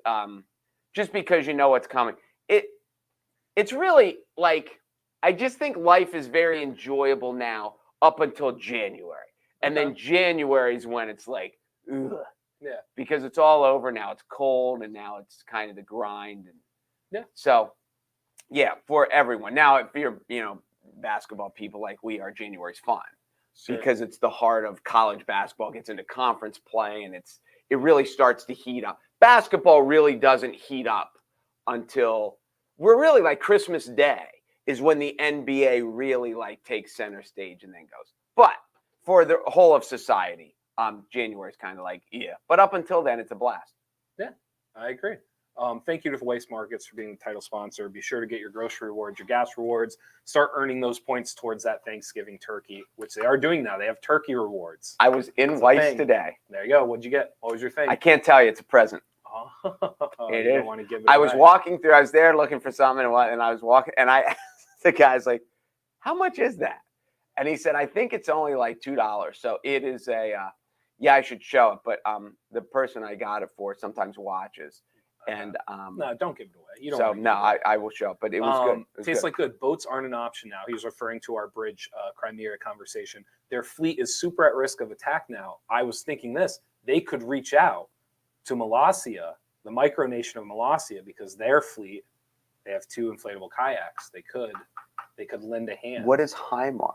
just because you know what's coming. It's really like, I just think life is very enjoyable now up until January. And then January is when it's like, ugh. Yeah. Because it's all over now. It's cold and now it's kind of the grind. And so, yeah, for everyone. Now, if you're, basketball people like we are, January's fun. Sure. Because it's the heart of college basketball, gets into conference play, and it really starts to heat up. Basketball really doesn't heat up until we're really like Christmas Day is when the NBA really like takes center stage and then goes. But for the whole of society, January is kind of like, But up until then, it's a blast. Yeah, I agree. Thank you to Waste Markets for being the title sponsor. Be sure to get your grocery rewards, your gas rewards. Start earning those points towards that Thanksgiving turkey, which they are doing now. They have turkey rewards. I was in Weiss today. There you go. What'd you get? What was your thing? I can't tell you. It's a present. You don't want to give it I away. was walking through. I was there looking for something, and I was walking, and the guy's like, "How much is that?" And he said, "I think it's only like $2." So it is I should show it, but the person I got it for sometimes watches. And no, don't give it away. You don't. So no, I will show it, but it was good. It tastes like good. Boats aren't an option now. He was referring to our bridge Crimea conversation. Their fleet is super at risk of attack now. I was thinking they could reach out to Molossia, the micronation of Molossia, because their fleet, they have 2 inflatable kayaks. They could lend a hand. What is HIMARS?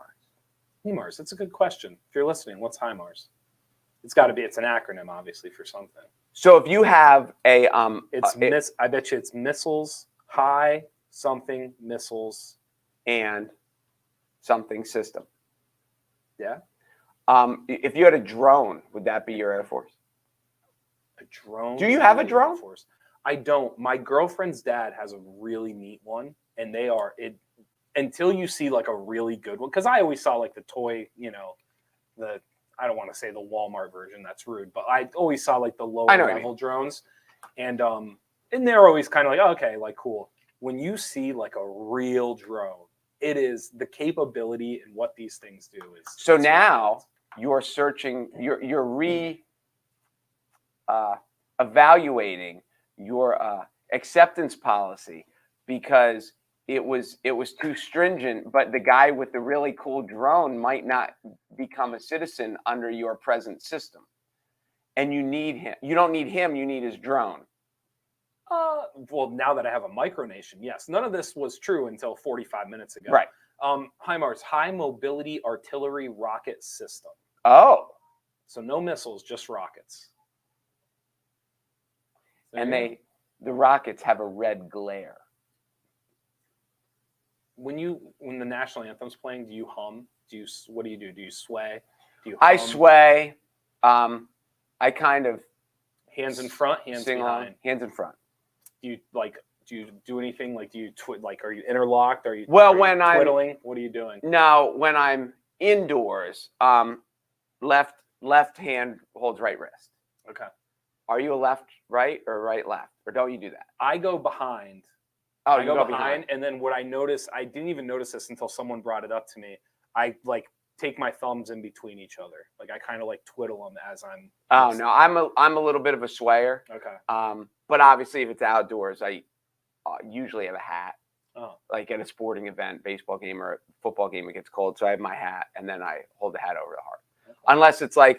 HIMARS. That's a good question. If you're listening, what's HIMARS? It's an acronym, obviously, for something. So if you have a I bet you it's missiles, high something missiles, and something system. Yeah. If you had a drone, would that be your Air Force? A drone? Do you have a drone? I don't. My girlfriend's dad has a really neat one, and they are it until you see like a really good one. Because I always saw like the toy, I don't want to say the Walmart version, that's rude, but I always saw like the lower level drones, and they're always kind of like, okay, like cool. When you see like a real drone, it is the capability and what these things do is. So now you're searching, you're evaluating your acceptance policy because it was too stringent, but the guy with the really cool drone might not become a citizen under your present system. And you need him. You don't need him, you need his drone. Well, now that I have a micronation, yes. None of this was true until 45 minutes ago. Right. HIMARS, High Mobility Artillery Rocket System. Oh. So no missiles, just rockets. And the rockets have a red glare. When the national anthem's playing, do you hum? What do you do? Do you sway? Do you hum? I sway. I kind of hands in front, hands behind. Hands in front. Do you do anything like are you interlocked? Are you when I'm twiddling? What are you doing? No, when I'm indoors, left hand holds right wrist. Okay. Are you a left right or right left, or don't you do that? I go behind. Oh, I go behind, and then what I notice, I didn't even notice this until someone brought it up to me. I like take my thumbs in between each other. Like I kind of like twiddle them as I'm. Oh no, I'm a little bit of a swayer. Okay. But obviously, if it's outdoors, I usually have a hat. Oh. Like at a sporting event, baseball game or a football game, it gets cold, so I have my hat, and then I hold the hat over the heart. Okay. Unless it's like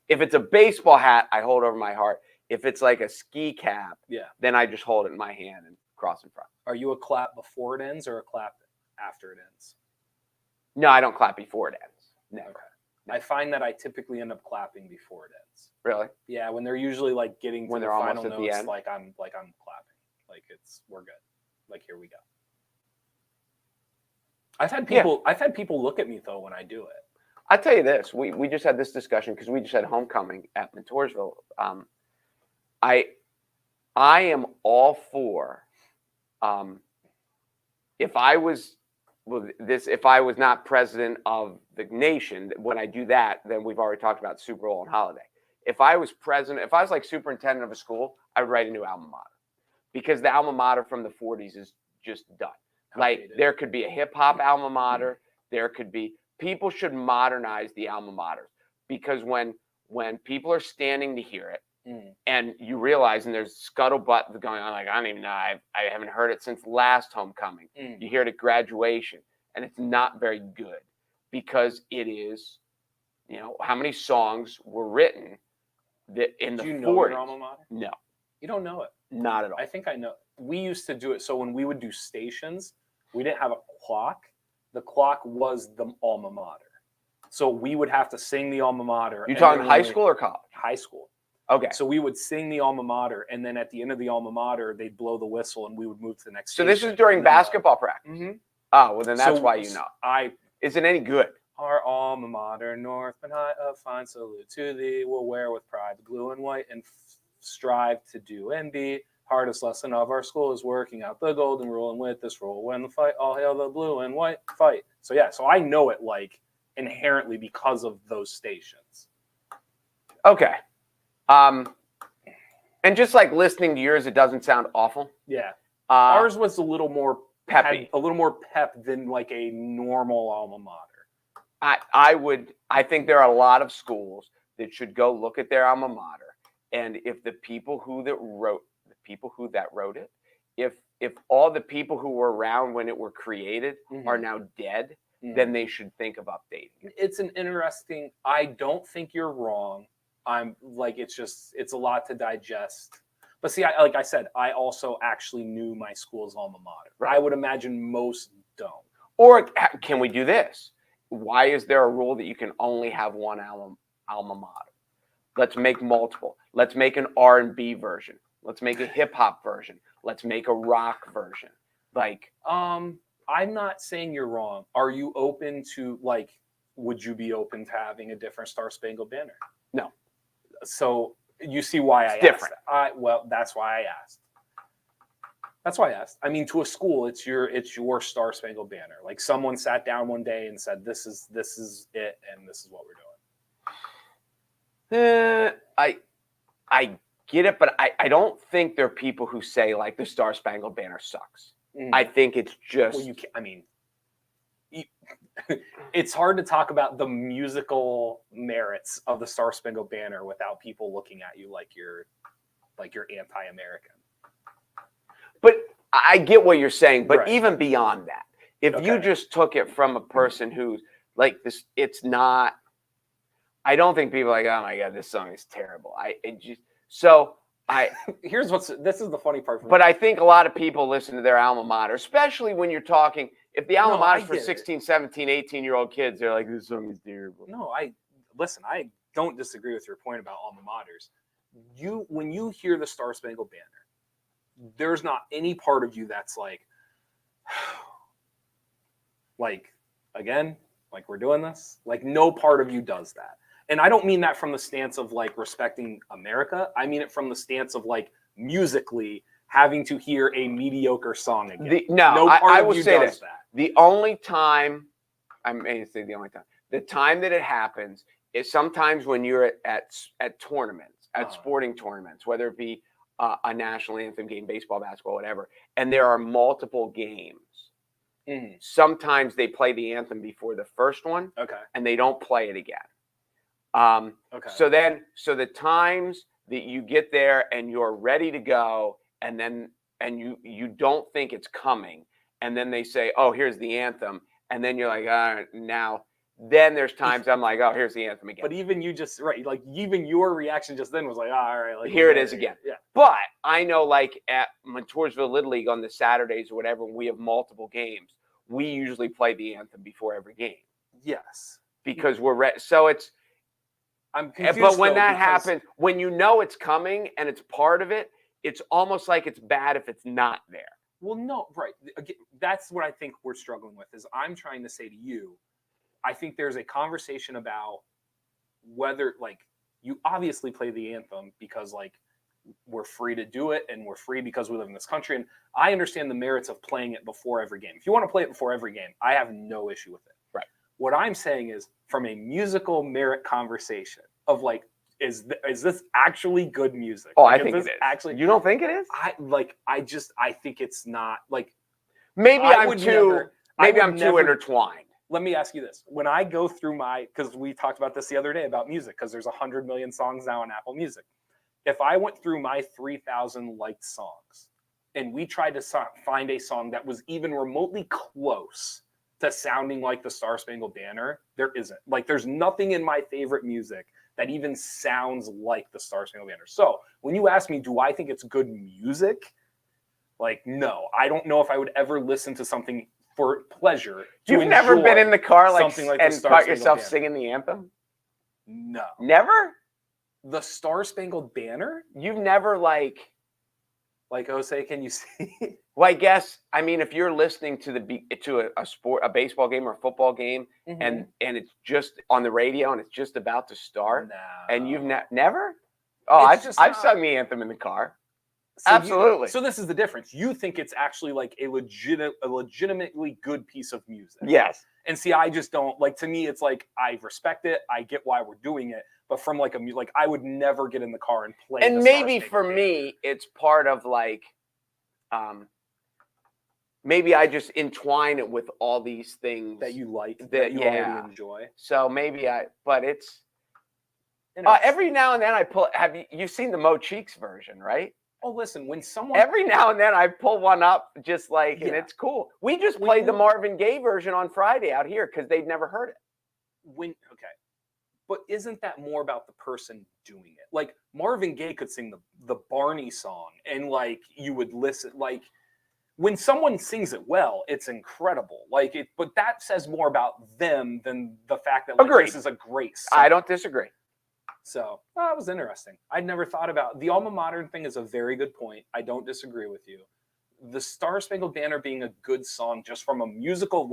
if it's a baseball hat, I hold over my heart. If it's like a ski cap, then I just hold it in my hand and cross in front. Are you a clap before it ends or a clap after it ends? No, I don't clap before it ends. Never. Okay. I find that I typically end up clapping before it ends. Really? Yeah, when they're usually like getting to when the they're final almost at notes, the end. like I'm clapping. Like we're good. Like here we go. I've had people look at me though when I do it. I'll tell you this. We just had this discussion because we just had homecoming at Montoursville. I am all for if I was if I was not president of the nation, when I do that, then we've already talked about Super Bowl and holiday. If I was president, if I was like superintendent of a school, I would write a new alma mater, because the alma mater from the 40s is just done. Like, there could be a hip hop alma mater. There could be, people should modernize the alma maters, because when people are standing to hear it, and you realize, and there's scuttlebutt going on, like, I don't even know, I haven't heard it since last homecoming. You hear it at graduation, and it's not very good, because it is, you know, how many songs were written that in the 40s? Do you know your alma mater? No. You don't know it? Not at all. I think I know. We used to do it. So when we would do stations, we didn't have a clock. The clock was the alma mater. So we would have to sing the alma mater. You talking high school or college? High school. Okay. So we would sing the alma mater, and then at the end of the alma mater, they'd blow the whistle, and we would move to the next So station. this is during basketball practice? Oh, well, then that's why you know. Is it any good? Our alma mater, Northman High, a fine salute to thee. We'll wear with pride the blue and white, and strive to do and be. Hardest lesson of our school is working out the golden rule, and with this rule, when the fight, all hail the blue and white fight. So yeah, so I know it like inherently because of those stations. Okay. And just like listening to yours, it doesn't sound awful. Yeah. Ours was a little more peppy, a little more pep than like a normal alma mater. I think there are a lot of schools that should go look at their alma mater, and if the people who wrote it, if all the people who were around when it were created are now dead, then they should think of updating it. It's an interesting. I don't think you're wrong. I'm like, it's a lot to digest. But see, like I said, I also actually knew my school's alma mater. Right. I would imagine most don't. Or can we do this? Why is there a rule that you can only have one alma mater? Let's make multiple. Let's make an R&B version. Let's make a hip hop version. Let's make a rock version. Like, I'm not saying you're wrong. Are you open to, like, would you be open to having a different Star Spangled Banner? No. So you see why I different. Asked. Well, that's why I asked. That's why I asked. I mean, to a school, it's your Star Spangled Banner. Like, someone sat down one day and said, "This is it, and this is what we're doing." I get it, but I don't think there are people who say like the Star Spangled Banner sucks. I think it's just. Well, it's hard to talk about the musical merits of the Star Spangled Banner without people looking at you like you're anti-American. But I get what you're saying. But right. Even beyond that, if you just took it from a person who's like this, it's not. I don't think people are like, oh my God, this song is terrible. Here's this is the funny part for me. But I think a lot of people listen to their alma mater, especially when you're talking, if the alma mater is for 16, 17, 18-year-old kids, they're like, this song is terrible. No, I don't disagree with your point about alma maters. When you hear the Star Spangled Banner, there's not any part of you that's like, again, like we're doing this. Like, no part of you does that. And I don't mean that from the stance of like respecting America. I mean it from the stance of like musically having to hear a mediocre song again. I will say this. The only time, I may say the only time, the time that it happens is sometimes when you're at tournaments, at sporting tournaments, whether it be a national anthem game, baseball, basketball, whatever, and there are multiple games. Sometimes they play the anthem before the first one, and they don't play it again. So the times that you get there and you're ready to go, and you don't think it's coming, and then they say, oh, here's the anthem, and then you're like, all right, now. Then there's times I'm like, oh, here's the anthem again. But even even your reaction just then was like, oh, all right, like here it is again. Yeah. But I know, like at Montoursville Little League on the Saturdays or whatever, when we have multiple games, we usually play the anthem before every game. Yes. Because we're ready. So it's. I'm confused. But when that happens, when you know it's coming and it's part of it, it's almost like it's bad if it's not there. Well, no, right. Again, that's what I think we're struggling with. Is I'm trying to say to you, I think there's a conversation about whether, like, you obviously play the anthem because, like, we're free to do it, and we're free because we live in this country. And I understand the merits of playing it before every game. If you want to play it before every game, I have no issue with it. Right. What I'm saying is, from a musical merit conversation of like, is this actually good music? Oh, like, I think it is. Actually, you don't think it is? I think it's not like. Maybe I I'm would too. Maybe I'm too never, intertwined. Let me ask you this. When I go through because we talked about this the other day about music, because there's 100 million songs now on Apple Music. If I went through my 3,000 liked songs and we tried to find a song that was even remotely close to sounding like the Star Spangled Banner, there isn't. Like, there's nothing in my favorite music that even sounds like the Star Spangled Banner. So when you ask me, do I think it's good music? Like, no, I don't know if I would ever listen to something for pleasure. You've never been in the car something like and the Star caught Spangled yourself Banner. singing the anthem? No. Never? The Star Spangled Banner? You've never like, oh, say, can you see? Well, I guess, I mean, if you're listening to a baseball game or a football game, and it's just on the radio and it's just about to start, and you've never? Oh, I've sung the anthem in the car. So absolutely. So this is the difference. You think it's actually like a legitimately good piece of music. Yes. And see, I just don't like. To me, it's like, I respect it. I get why we're doing it. But from like I would never get in the car and play. And maybe for me, it's part of like, maybe I just entwine it with all these things that you like, that you already enjoy. So maybe but it's every now and then I pull. You've seen the Mo Cheeks version, right? Oh, listen, when someone every now and then I pull one up, just like, and it's cool. We just played the Marvin Gaye version on Friday out here because they'd never heard it. But isn't that more about the person doing it? Like, Marvin Gaye could sing the Barney song, and like, you would listen. Like, when someone sings it well, it's incredible. Like, but that says more about them than the fact that this is a great song. I don't disagree. So that was interesting. I'd never thought about the alma mater thing. Is a very good point. I don't disagree with you. The Star Spangled Banner being a good song, just from a musical,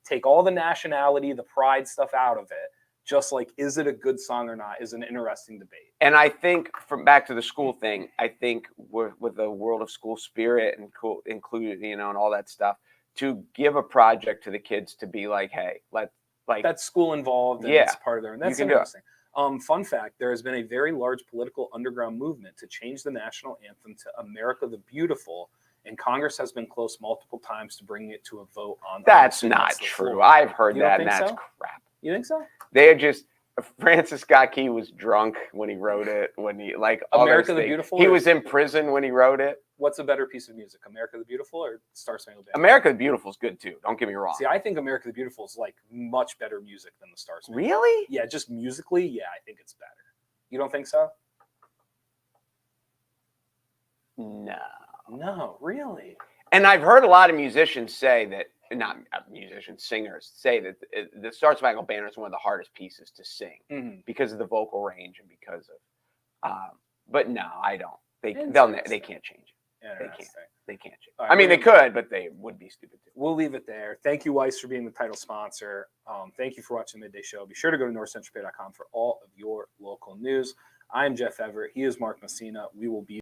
take all the nationality, the pride stuff out of it. Just like, is it a good song or not, is an interesting debate. And I think, from back to the school thing, I think with the world of school spirit and included, and all that stuff, to give a project to the kids to be like, hey, that's school involved, and it's part of their. And that's interesting. Fun fact, there has been a very large political underground movement to change the national anthem to America the Beautiful, and Congress has been close multiple times to bringing it to a vote on. That's not true. I've heard that, and that's crap. You think so? They're just, Francis Scott Key was drunk when he wrote it, when he, America the Beautiful? He was in prison when he wrote it. What's a better piece of music, America the Beautiful or Star Spangled Banner? America the Beautiful is good too. Don't get me wrong. See, I think America the Beautiful is like much better music than the Star Spangled. Really? Yeah, just musically, yeah, I think it's better. You don't think so? No, really. And I've heard a lot of musicians say that, not musicians, singers say that the Star Spangled Banner is one of the hardest pieces to sing because of the vocal range and because of. But no, I don't. They can't change it. They can't change. Right, I mean, they could, but they would be stupid too. We'll leave it there. Thank you, Weiss, for being the title sponsor. Thank you for watching the Midday Show. Be sure to go to NorthcentralPa.com for all of your local news. I'm Jeff Everett. He is Mark Messina. We will be